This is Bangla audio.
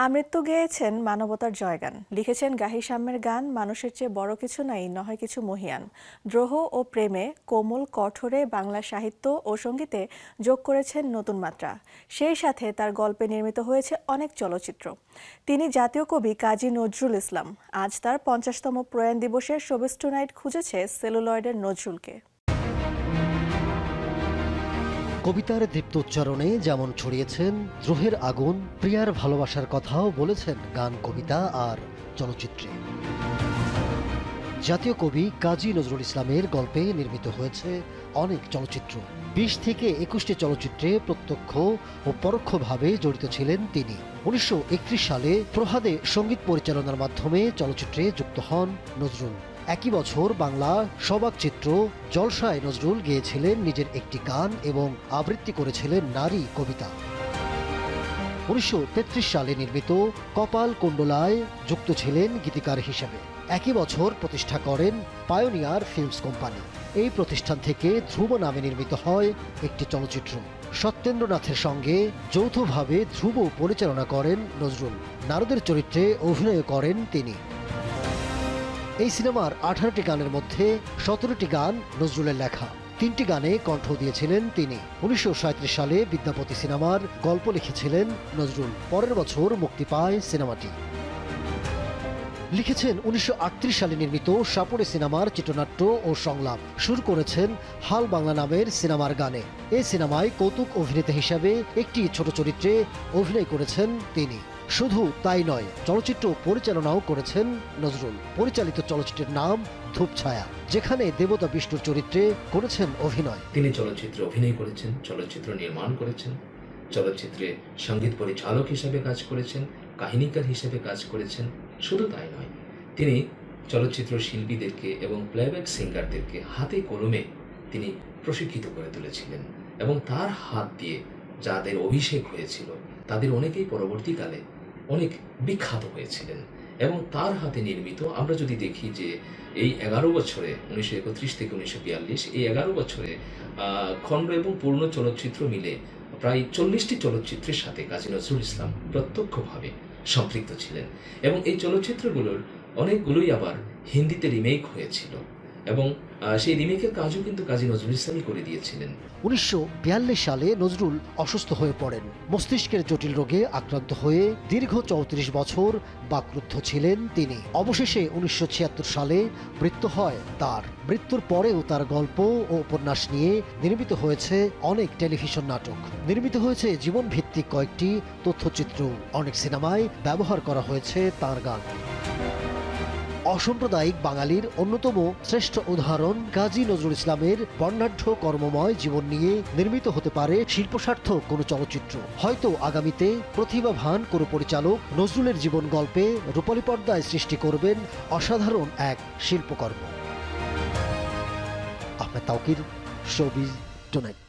আমৃত্যু গেয়েছেন মানবতার জয়গান, লিখেছেন গাহি সাম্যের গান। মানুষের চেয়ে বড় কিছু নাই, নহে কিছু মহিয়ান। দ্রোহ ও প্রেমে কোমল কঠোরে বাংলা সাহিত্য ও সঙ্গীতে যোগ করেছেন নতুন মাত্রা। সেই সাথে তার গল্পে নির্মিত হয়েছে অনেক চলচ্চিত্র। তিনি জাতীয় কবি কাজী নজরুল ইসলাম। আজ তার ৫০তম প্রয়াণ দিবসে শোবিজ টুনাইট খুঁজেছে সেলুলয়েডের নজরুলকে। কবিতার দীপ্ত উচ্চারণে যেমন ছড়িয়েছেন দ্রোহের আগুন, প্রিয়ার ভালোবাসার কথাও বলেছেন গান, কবিতা আর চলচ্চিত্রে। জাতীয় কবি কাজী নজরুল ইসলামের গল্পে নির্মিত হয়েছে অনেক চলচ্চিত্র। ২০ থেকে ২১টি চলচ্চিত্রে প্রত্যক্ষ ও পরোক্ষভাবে জড়িত ছিলেন তিনি। ১৯৩১ সালে প্রহাদে সঙ্গীত পরিচালনার মাধ্যমে চলচ্চিত্রে যুক্ত হন নজরুল। একই বছর বাংলা সবাক চিত্র জলসায় নজরুল গেয়েছিলেন নিজের একটি গান এবং আবৃত্তি করেছিলেন নারী কবিতা। ১৯৩৩ সালে নির্মিত কপাল কুণ্ডলায় যুক্ত ছিলেন গীতিকার হিসেবে। একই বছর প্রতিষ্ঠা করেন পায়োনিয়ার ফিল্মস কোম্পানি। এই প্রতিষ্ঠান থেকে ধ্রুব নামে নির্মিত হয় একটি চলচ্চিত্র। সত্যেন্দ্রনাথের সঙ্গে যৌথভাবে ধ্রুব পরিচালনা করেন নজরুল। নারদের চরিত্রে অভিনয় করেন তিনি। এই সিনেমার ১৮টি গানের মধ্যে ১৭টি গান নজরুলের লেখা। ৩টি গানে কণ্ঠ দিয়েছিলেন তিনি। ১৯৩৭ সালে বিদ্যাপতি সিনেমার গল্প লিখেছিলেন নজরুল। পরের বছর মুক্তি পায় সিনেমাটি। লিখেছেন ১৯৩৮ সালে নির্মিত সাপুড়ে সিনেমার চিত্রনাট্য ও সংলাপ। সুর করেছেন হাল বাংলা নামের সিনেমার গানে। এই সিনেমায় কৌতুক অভিনেতা হিসাবে একটি ছোট চরিত্রে অভিনয় করেছেন তিনি। শুধু তাই নয়, চলচ্চিত্র পরিচালনাও করেছেন নজরুল। পরিচালিত চলচ্চিত্রের নাম ধূপছায়া, যেখানে দেবতা বিষ্ণুর চরিত্রে করেছেন অভিনয়। তিনি চলচ্চিত্রে অভিনয় করেছেন, চলচ্চিত্র নির্মাণ করেছেন, চলচ্চিত্রে সঙ্গীত পরিচালক হিসেবে কাজ করেছেন, কাহিনীকার হিসেবে কাজ করেছেন। শুধু তাই নয়, তিনি চলচ্চিত্র শিল্পীদেরকে এবং প্লেব্যাক সিঙ্গারদেরকে হাতে কলমে তিনি প্রশিক্ষিত করে তুলেছিলেন এবং তার হাত দিয়ে যাদের অভিষেক হয়েছিল তাদের অনেকেই পরবর্তীকালে অনেক বিখ্যাত হয়েছিলেন। এবং তার হাতে নির্মিত আমরা যদি দেখি যে এই ১১ বছরে ১৯৩১ থেকে ১৯৪২ এই ১১ বছরে খণ্ড এবং পূর্ণ চলচ্চিত্র মিলে প্রায় ৪০টি চলচ্চিত্রের সাথে কাজী নজরুল ইসলাম প্রত্যক্ষভাবে সম্পৃক্ত ছিলেন। এবং এই চলচ্চিত্রগুলোর অনেকগুলোই আবার হিন্দিতে রিমেক হয়েছিল এবং সেই রিমেকের কাজও কিন্তু কাজী নজরুল ইসলামই করে দিয়েছিলেন। ১৯৪২ সালে নজরুল অসুস্থ হয়ে পড়েন। মস্তিষ্কের জটিল রোগে আক্রান্ত হয়ে দীর্ঘ ৩৪ বছর বাকরুদ্ধ ছিলেন তিনি। অবশেষে ১৯৭৬ সালে মৃত্যু হয় তার। মৃত্যুর পরেও তার গল্প ও উপন্যাস নিয়ে নির্মিত হয়েছে অনেক টেলিভিশন নাটক। নির্মিত হয়েছে জীবনভিত্তিক কয়েকটি তথ্যচিত্র। অনেক সিনেমায় ব্যবহার করা হয়েছে তার গান। অসাম্প্রদায়িক বাঙালির অন্যতম শ্রেষ্ঠ উদাহরণ কাজী নজরুল ইসলামের বর্ণাঢ্য কর্মময় জীবন নিয়ে নির্মিত হতে পারে শিল্পসার্থক কোনো চলচ্চিত্র। হয়তো আগামীতে প্রতিভাবান কোনো পরিচালক নজরুলের জীবন গল্পে রূপালী পর্দায় সৃষ্টি করবেন অসাধারণ এক শিল্পকর্ম। Ahmed Tauquir, showbiz tonight.